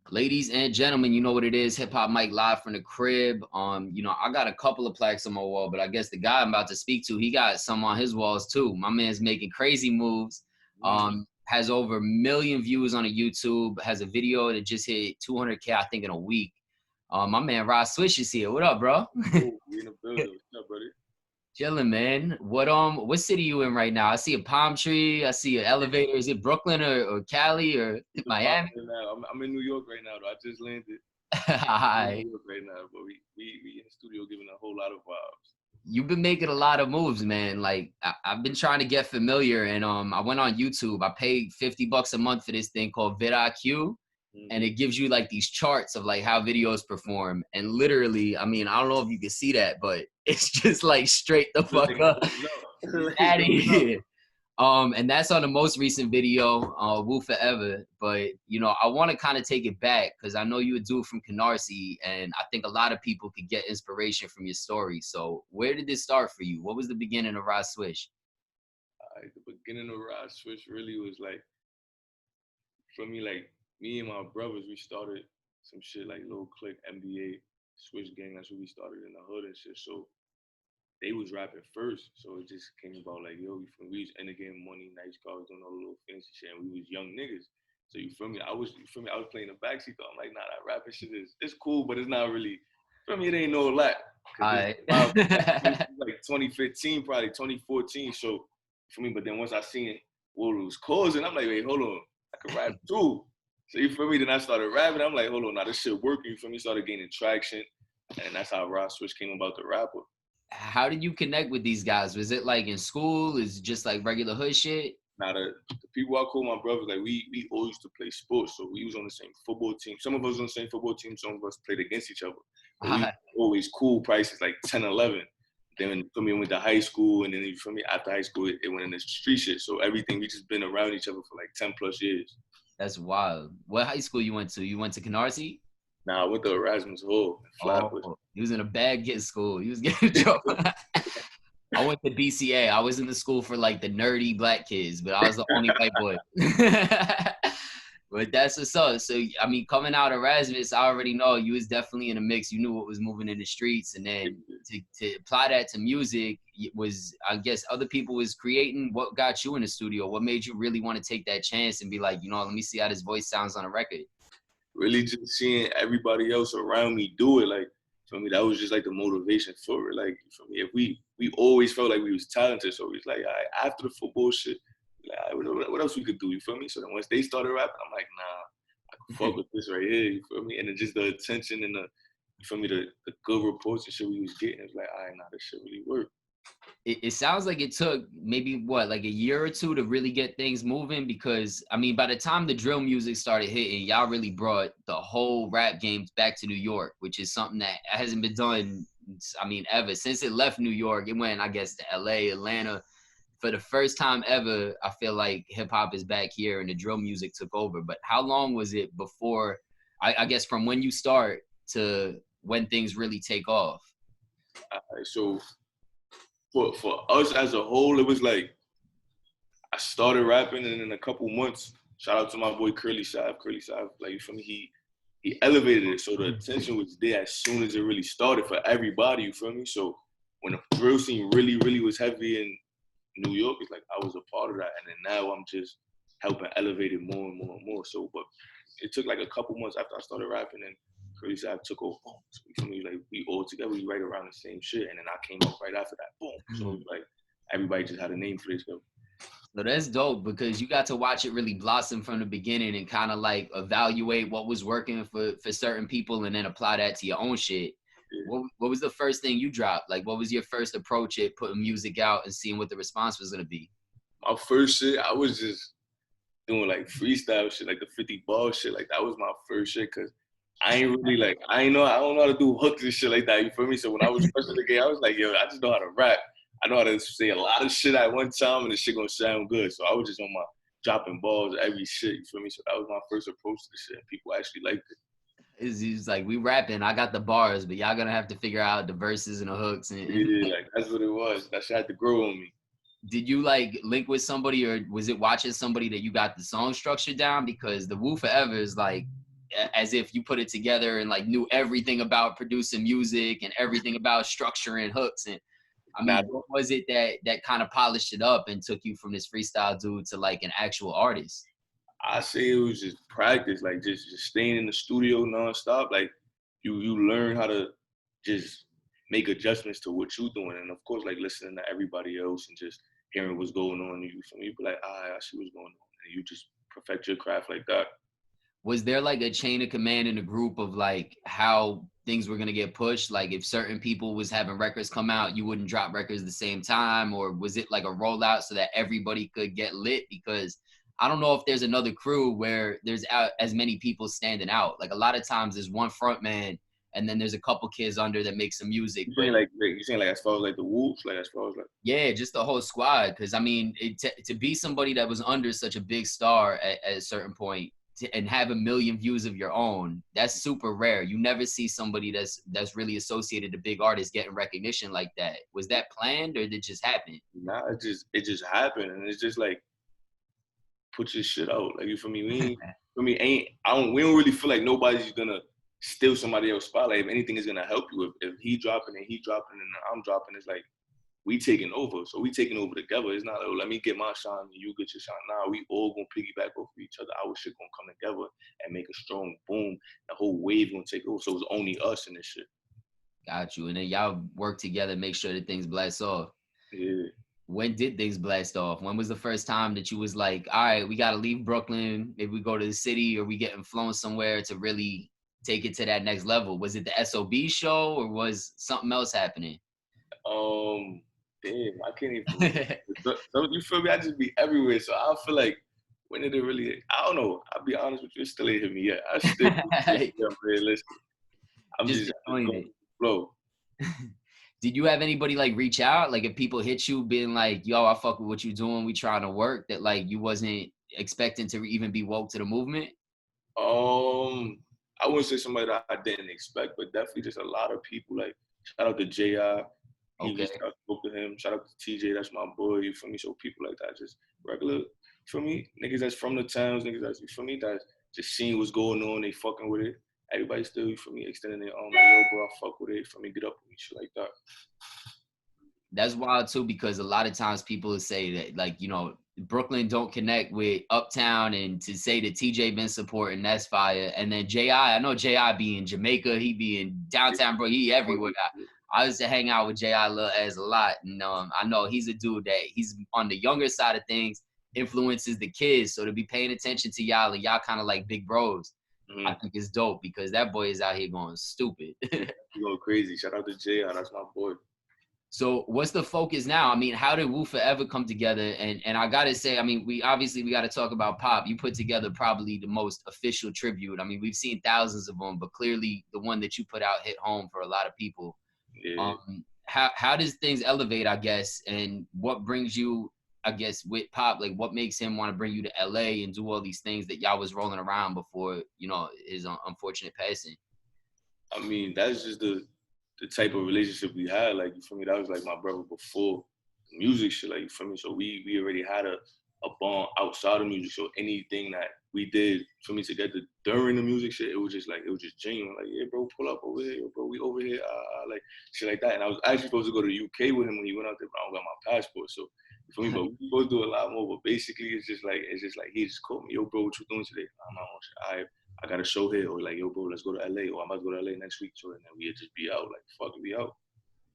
Ladies and gentlemen, you know what it is. Hip Hop Mike live from the crib. I got a couple of plaques on my wall, but I guess the guy I'm about to speak to, he got some on his walls too. My man's making crazy moves. Has over 1 million views on a YouTube. Has a video that just hit 200K, I think, in a week. My man Rah Swish is here. What up, bro? Oh, we in the building. What's up, buddy? Chilling, man. What city you in right now? I see a palm tree. I see an elevator. Is it Brooklyn or Cali or Miami? Right now. I'm in New York right now, though. I just landed. I'm in Hi. New York right now, but we in the studio giving a whole lot of vibes. You've been making a lot of moves, man. Like I've been trying to get familiar, and I went on YouTube. I paid $50 a month for this thing called vidIQ, and it gives you like these charts of like how videos perform. And literally, I mean, I don't know if you can see that, but it's just like straight the fuck up. Out of here. And that's on the most recent video, Woo Forever. But I want to kind of take it back because I know you're a dude from Canarsie, and I think a lot of people could get inspiration from your story. So where did this start for you? What was the beginning of Rah Swish? The beginning of Rah Swish really was like, for me, like me and my brothers, we started some shit like Lil Click, NBA, Swish Gang. That's what we started in the hood and shit. So they was rapping first, so it just came about like, yo, we was in the game, money, nice cars, doing all the little fancy shit, and we was young niggas. So you feel me? I was playing the backseat though. I'm like, nah, that rapping shit it's cool, but it's not really. For me, it ain't no lot. Like 2015, probably 2014. So for me, but then once I seen what it was causing, I'm like, wait, hold on, I can rap too. So you feel me? Then I started rapping. I'm like, hold on, now this shit working. You feel me? Started gaining traction, and that's how Rah Swish came about the rapper. How did you connect with these guys? Was it like in school? Is it just like regular hood shit? Now the people I call my brothers, like we all used to play sports, so we was on the same football team. Some of us on the same football team, some of us played against each other. But we always cool prices like 10, 11. Then for me, went to high school, and then for me after high school, it went into street shit. So everything we just been around each other for like 10 plus years. That's wild. What high school you went to? You went to Canarsie? Nah, I went to Erasmus Hall in Flatbush. He was in a bad kid school. He was getting in trouble. I went to BCA. I was in the school for like the nerdy black kids, but I was the only white boy. But that's what's up. So, I mean, coming out of Erasmus, I already know you was definitely in a mix. You knew what was moving in the streets. And then to apply that to music, it was, I guess, other people was creating. What got you in the studio? What made you really want to take that chance and be like, let me see how this voice sounds on a record? Really just seeing everybody else around me do it. Like, for me, that was just like the motivation for it. Like, for me, if we always felt like we was talented. So it's like, all right, after the football shit, like, what else we could do? You feel me? So then once they started rapping, I'm like, nah, I can fuck with this right here. You feel me? And then just the attention and you feel me, the good reports and shit we was getting. It's like, all right, nah, this shit really worked. It sounds like it took maybe like a year or two to really get things moving, because I mean, by the time the drill music started hitting, y'all really brought the whole rap game back to New York, which is something that hasn't been done, I mean, ever since it left New York. It went, I guess, to LA, Atlanta. For the first time ever, I feel like hip hop is back here and the drill music took over. But how long was it before, I guess, from when you start to when things really take off? So for us as a whole, it was like I started rapping, and in a couple months, shout out to my boy Curly Savv. Like, you feel me? He elevated it, so the attention was there as soon as it really started for everybody. You feel me? So when the drill scene really was heavy in New York, it's like I was a part of that, and then now I'm just helping elevate it more and more and more. So, but it took like a couple months after I started rapping, and Curly Savv took over. Boom. So you feel me? Like we all together, we right around the same shit, and then I came up right after that. Boom. So it was like everybody just had a name for this. So that's dope, because you got to watch it really blossom from the beginning and kind of like evaluate what was working for certain people and then apply that to your own shit. Yeah. What was the first thing you dropped? Like, what was your first approach at putting music out and seeing what the response was going to be? My first shit, I was just doing like freestyle shit, like the 50 ball shit. Like that was my first shit, because I ain't really like, I don't know how to do hooks and shit like that. You feel me? So when I was first in the game, I was like, yo, I just know how to rap. I know how to say a lot of shit at one time, and the shit gonna sound good. So I was just on my dropping balls, every shit. You feel me? So that was my first approach to the shit, and people actually liked it. It's like, we rapping, I got the bars, but y'all gonna have to figure out the verses and the hooks. Yeah, like that's what it was. That shit had to grow on me. Did you like link with somebody, or was it watching somebody that you got the song structure down? Because the Woo Forever is like, as if you put it together and like knew everything about producing music and everything about structuring hooks. And I mean, what was it that kind of polished it up and took you from this freestyle dude to like an actual artist? I say it was just practice, like just staying in the studio nonstop. Like you learn how to just make adjustments to what you're doing, and of course, like listening to everybody else and just hearing what's going on. You from you be like, I see what's going on, and you just perfect your craft like that. Was there like a chain of command in the group of like how things were going to get pushed? Like if certain people was having records come out, you wouldn't drop records at the same time? Or was it like a rollout so that everybody could get lit? Because I don't know if there's another crew where there's as many people standing out. Like a lot of times there's one front man and then there's a couple kids under that make some music. You saying like as far as like the Wolves, like as far as like yeah, just the whole squad. Because I mean, to be somebody that was under such a big star at a certain point and have 1 million views of your own, that's super rare. You never see somebody that's really associated to big artists getting recognition like that. Was that planned or did it just happen? Nah, it just happened, and it's just like put your shit out. Like you for me, we don't really feel like nobody's gonna steal somebody else's spotlight. If anything is gonna help you, if he dropping and I'm dropping, it's like we taking over. So we taking over together. It's not like, oh, let me get my shine and you get your shine. Nah, we all gonna piggyback off of each other. Our shit gonna come together and make a strong boom. The whole wave gonna take over. So it's only us in this shit. Got you. And then y'all work together, make sure that things blast off. Yeah. When did things blast off? When was the first time that you was like, all right, we gotta leave Brooklyn, maybe we go to the city or we getting flown somewhere to really take it to that next level? Was it the SOB show or was something else happening? Damn, I can't even. So you feel me? I just be everywhere. So I feel like when did it really? I don't know. I'll be honest with you, it still ain't hit me yet. I still realistic. I'm just going with the flow. Did you have anybody like reach out? Like if people hit you being like, yo, I fuck with what you doing, we trying to work, that like you wasn't expecting to even be woke to the movement? I wouldn't say somebody that I didn't expect, but definitely just a lot of people. Like shout out to J.I. He Okay. I spoke to him. Shout out to TJ, that's my boy. You feel me? So people like that, just regular, for me, niggas that's from the towns, niggas that's, you feel me, that's just seeing what's going on, they fucking with it. Everybody still, you feel me, extending their arm, like, yo, bro, I fuck with it, for me, get up with me, shit like that. That's wild too, because a lot of times people say that, like, you know, Brooklyn don't connect with Uptown, and to say that TJ been supporting, that's fire. And then I know J.I. be in Jamaica, he be in downtown, bro, he everywhere. I used to hang out with J.I. Lil as a lot, and I know he's a dude that he's on the younger side of things, influences the kids. So to be paying attention to y'all and y'all kind of like big bros, I think it's dope because that boy is out here going stupid. You go crazy. Shout out to J.I., that's my boy. So what's the focus now? I mean, how did Wu Forever come together? And I gotta say, I mean, we gotta talk about Pop. You put together probably the most official tribute. I mean, we've seen thousands of them, but clearly the one that you put out hit home for a lot of people. Yeah. How does things elevate, I guess, and what brings you, I guess, with Pop, like what makes him want to bring you to LA and do all these things that y'all was rolling around before, you know, his unfortunate passing? I mean, that's just the type of relationship we had. Like, you feel me? That was like my brother before music shit, like, you feel me? So we already had a bond outside of music. So anything that we did, for me, together during the music shit, it was just genuine. Like, yeah, bro, pull up over here, bro, we over here, like shit like that. And I was actually supposed to go to the UK with him when he went out there, but I don't got my passport. So for me, but we both do a lot more. But basically, it's just like he just called me, yo, bro, what you doing today? I'm on shit. I got a show here, or like, yo, bro, let's go to LA, or I'm about to go to LA next week. So and then we just be out, like, fuck it, we out.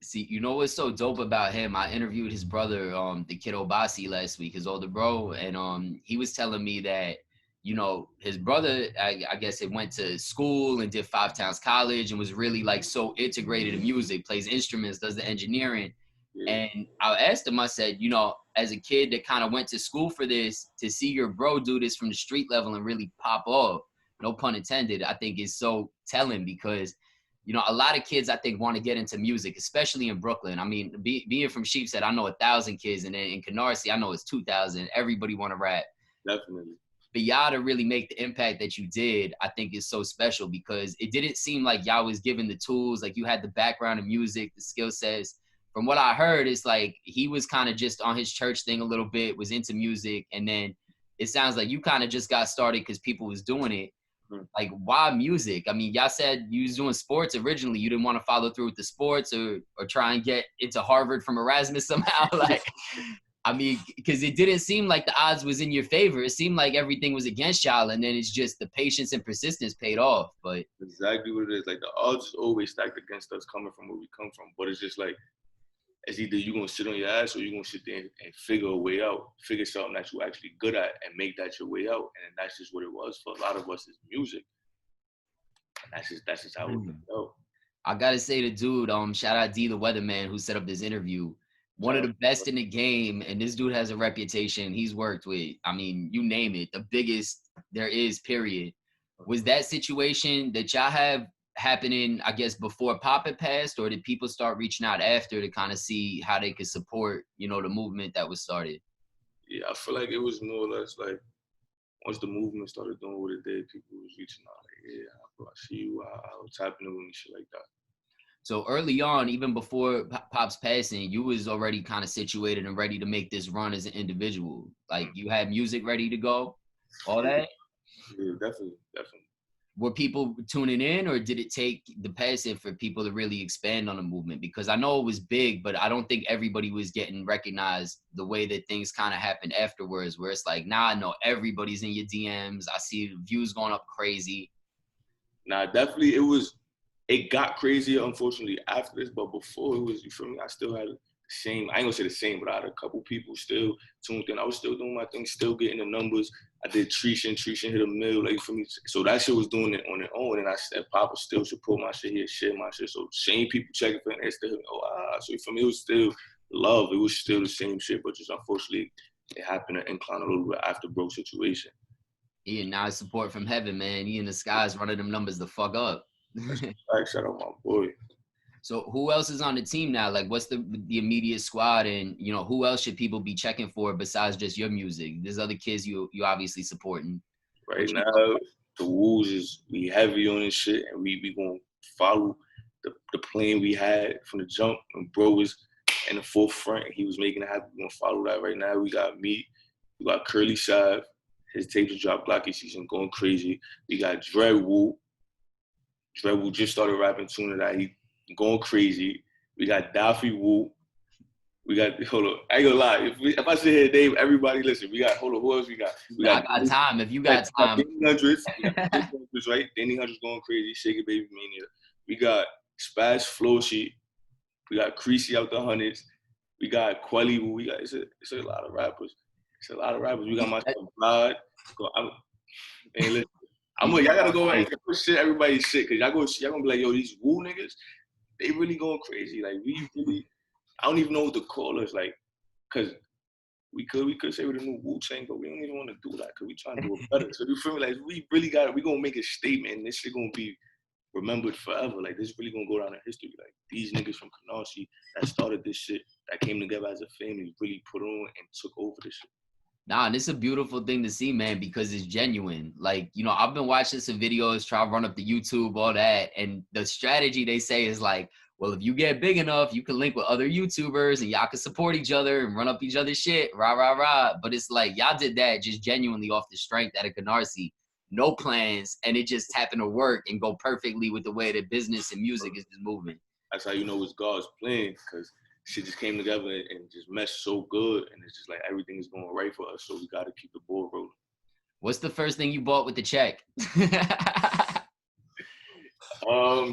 See, you know what's so dope about him? I interviewed his brother, the kid Obasi, last week, his older bro, and he was telling me that, you know, his brother, I guess it went to school and did 5 Towns College and was really like so integrated in music, plays instruments, does the engineering. Yeah. And I asked him, I said, you know, as a kid that kind of went to school for this, to see your bro do this from the street level and really pop off, no pun intended, I think is so telling because, you know, a lot of kids, I think, want to get into music, especially in Brooklyn. I mean, being from Sheepshead, I know 1,000 kids, and then in Canarsie, I know it's 2,000. Everybody want to rap. Definitely. But y'all to really make the impact that you did, I think is so special because it didn't seem like y'all was given the tools, like you had the background in music, the skill sets. From what I heard, it's like he was kind of just on his church thing a little bit, was into music, and then it sounds like you kind of just got started because people was doing it. Like, why music? I mean, y'all said you was doing sports originally. You didn't want to follow through with the sports or try and get into Harvard from Erasmus somehow. Like, I mean, because it didn't seem like the odds was in your favor. It seemed like everything was against y'all, and then it's just the patience and persistence paid off. But exactly what it is. Like the odds is always stacked against us coming from where we come from. But it's just like it's either you're gonna sit on your ass or you're gonna sit there and figure a way out, figure something that you're actually good at and make that your way out. And that's just what it was for a lot of us is music. And that's just how it went out. I gotta say the dude, shout out D the Weatherman who set up this interview. One of the best in the game, and this dude has a reputation. He's worked with, I mean, you name it, the biggest there is, period. Was that situation that y'all have happening, I guess, before Pop had passed, or did people start reaching out after to kind of see how they could support, you know, the movement that was started? Yeah, I feel like it was more or less like once the movement started doing what it did, people was reaching out like, yeah, bro, I see you, I'll tap into with me, shit like that. So early on, even before Pop's passing, you was already kind of situated and ready to make this run as an individual. Like you had music ready to go, all that? Yeah, definitely. Were people tuning in, or did it take the passing for people to really expand on the movement? Because I know it was big, but I don't think everybody was getting recognized the way that things kind of happened afterwards, where it's like, now I know everybody's in your DMs. I see views going up crazy. Nah, definitely it got crazier, unfortunately, after this, but before it was, you feel me, I still had the same, I ain't gonna say the same, but I had a couple people still tuned in. I was still doing my thing, still getting the numbers. I did Tretion hit a mill, like, for me. So that shit was doing it on its own, and I said, Papa still support my shit here, share my shit. So same people checking for it, and still, so for me, it was still love. It was still the same shit, but just unfortunately, it happened to incline a little bit after bro situation. Yeah, now it's support from heaven, man. He in the skies running them numbers the fuck up. Right, shout out my boy. So who else is on the team now? Like, what's the immediate squad, and you know, who else should people be checking for besides just your music? There's other kids you obviously supporting. Right now, the Wolves is we heavy on this shit, and we gonna follow the plan we had from the jump. And bro was in the forefront, and he was making it happen. We gonna follow that right now. We got me, we got Curly Savv. His tape just dropped Blocky Season, going crazy. We got Dreadwood. Dreadwood just started rapping sooner that he going crazy. We got Daffy Woo. We got, hold on, I ain't gonna lie. If I sit here, Dave, everybody listen. We got, hold on, who else we got? I got time. If you got time. Danny Hundreds, right? Danny Hundreds going crazy. Shake It Baby Mania. We got Spaz Floshy. We got Creasy out the hundreds. We got Quelly. We got, it's a lot of rappers. It's a lot of rappers. We got my son Vlad. Hey, listen. Y'all gotta go and shit everybody's shit, cause y'all gonna be like, yo, these Woo niggas, they really going crazy. Like we really, I don't even know what to call us, like, cause we could say we're the new Wu Tang, but we don't even want to do that, cause we trying to do it better. So you feel me? Like we gonna make a statement, and this shit gonna be remembered forever. Like this really gonna go down in history. Like these niggas from Canarsie that started this shit, that came together as a family, really put on and took over this shit. Nah, and it's a beautiful thing to see, man, because it's genuine. Like, you know, I've been watching some videos, try to run up the YouTube, all that. And the strategy they say is like, well, if you get big enough, you can link with other YouTubers and y'all can support each other and run up each other's shit, rah, rah, rah. But it's like, y'all did that just genuinely off the strength out of Canarsie. No plans, and it just happened to work and go perfectly with the way that business and music is just moving. That's how you know it's God's plan, because shit just came together and just meshed so good, and it's just like everything is going right for us, so we got to keep the ball rolling. What's the first thing you bought with the check?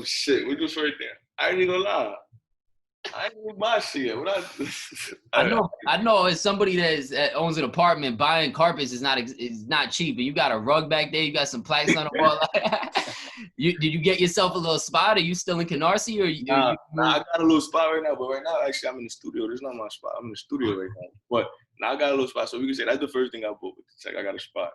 Shit, we just right there. I ain't even gonna lie. I ain't even buy shit. I know as somebody that owns an apartment, buying carpets is not cheap. And you got a rug back there, you got some plaques on the wall. Did you get yourself a little spot? Are you still in Canarsie? Nah, I got a little spot right now, but right now, actually, I'm in the studio. This is not my spot. I'm in the studio right now. But now I got a little spot, so we can say that's the first thing I bought with the check. I got a spot.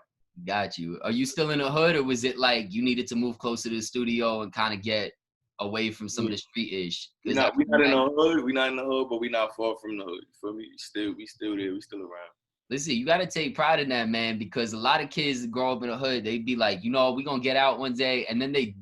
Got you. Are you still in the hood, or was it like you needed to move closer to the studio and kind of get away from some of the street-ish? We not in the hood. We not in the hood, but we not far from the hood. For me, we still there. We still around. Listen, you got to take pride in that, man, because a lot of kids that grow up in the hood, they be like, you know, we're going to get out one day, and then they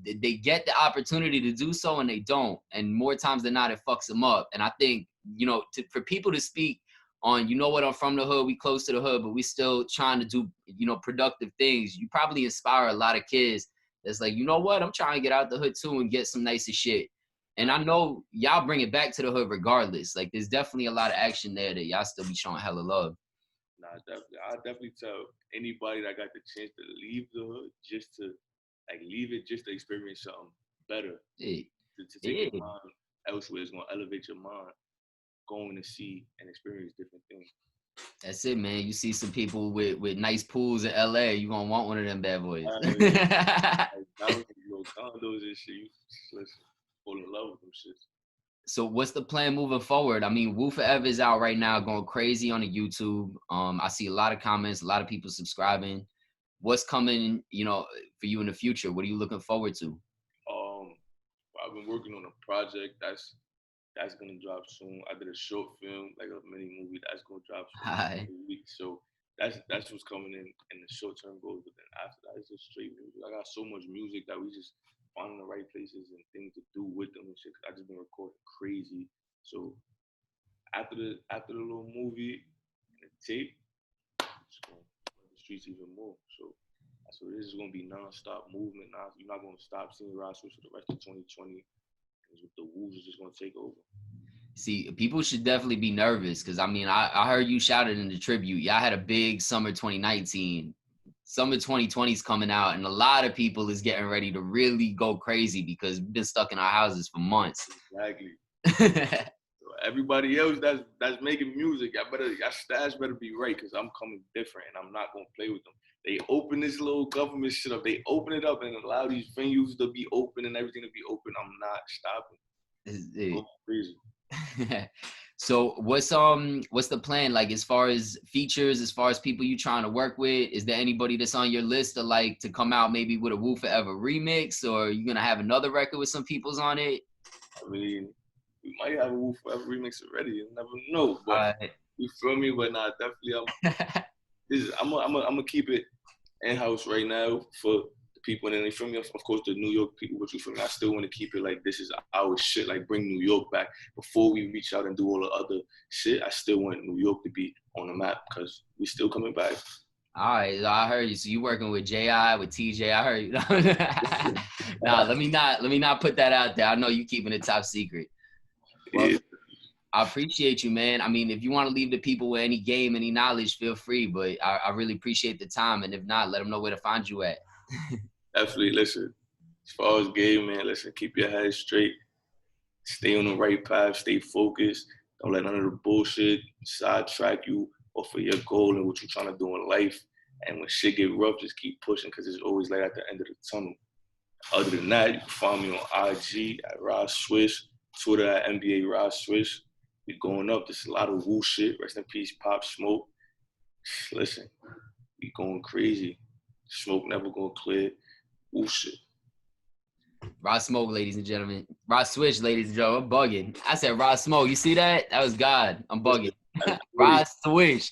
get the opportunity to do so, and they don't. And more times than not, it fucks them up. And I think, you know, for people to speak on, you know what, I'm from the hood, we close to the hood, but we still trying to do, you know, productive things, you probably inspire a lot of kids that's like, you know what? I'm trying to get out the hood too and get some nicer shit. And I know y'all bring it back to the hood regardless. Like, there's definitely a lot of action there that y'all still be showing hella love. Nah, definitely. I definitely tell anybody that got the chance to leave the hood just to leave it just to experience something better. Yeah. To take your mind elsewhere. It's gonna elevate your mind, going to see and experience different things. That's it, man. You see some people with nice pools in LA, you gonna want one of them bad boys. Condos and shit. You listen, fall in love with them shit. So what's the plan moving forward? I mean, Woo Forever is out right now, going crazy on the YouTube. I see a lot of comments, a lot of people subscribing. What's coming, you know, for you in the future? What are you looking forward to? I've been working on a project that's gonna drop soon. I did a short film, like a mini movie that's gonna drop soon in a week. So that's what's coming in the short term goals. But then after that, it's just straight music. I got so much music that we just finding the right places and things to do with them and shit. I just been recording crazy. So after the little movie and the tape, it's going to the streets even more. So that's what it is. It's gonna be non-stop movement. You're not gonna stop seeing Rah Swish for the rest of 2020. The Woos is just gonna take over. See, people should definitely be nervous because I mean, I heard you shouted in the tribute. Y'all had a big summer 2019. Summer 2020 is coming out, and a lot of people is getting ready to really go crazy because we've been stuck in our houses for months. Exactly. Everybody else that's making music, y'all stats better be right because I'm coming different and I'm not gonna play with them. They open this little government shit up. They open it up and allow these venues to be open and everything to be open. I'm not stopping. Crazy. So what's the plan, like, as far as features, as far as people you trying to work with? Is there anybody that's on your list to like to come out maybe with a Woo Forever remix, or are you gonna have another record with some people's on it? I mean, we might have a Woo Forever remix already. You never know, but you feel me? But nah, definitely I'm gonna keep it in-house right now for the people, and then you feel me? Of course, the New York people, but you feel me? I still want to keep it like this is our shit, like bring New York back before we reach out and do all the other shit. I still want New York to be on the map because we still coming back. All right, I heard you. So you working with J.I., with TJ? I heard you. Nah, let me not put that out there. I know you keeping it top secret. Well, yeah. I appreciate you, man. I mean, if you want to leave the people with any game, any knowledge, feel free. But I really appreciate the time. And if not, let them know where to find you at. Definitely. Listen, as far as game, man, listen, keep your head straight. Stay on the right path. Stay focused. Don't let none of the bullshit sidetrack you off of your goal and what you're trying to do in life. And when shit get rough, just keep pushing because it's always light at the end of the tunnel. Other than that, you can find me on IG at Rah Swish, Twitter at NBA Rah Swish. We going up. There's a lot of Woo shit. Rest in peace, Pop Smoke. Listen, we going crazy. Smoke never gonna clear. Woo shit. Rah Smoke, ladies and gentlemen. Rah Swish, ladies and gentlemen. I'm bugging. I said Rah Smoke. You see that? That was God. I'm bugging. Rah Swish.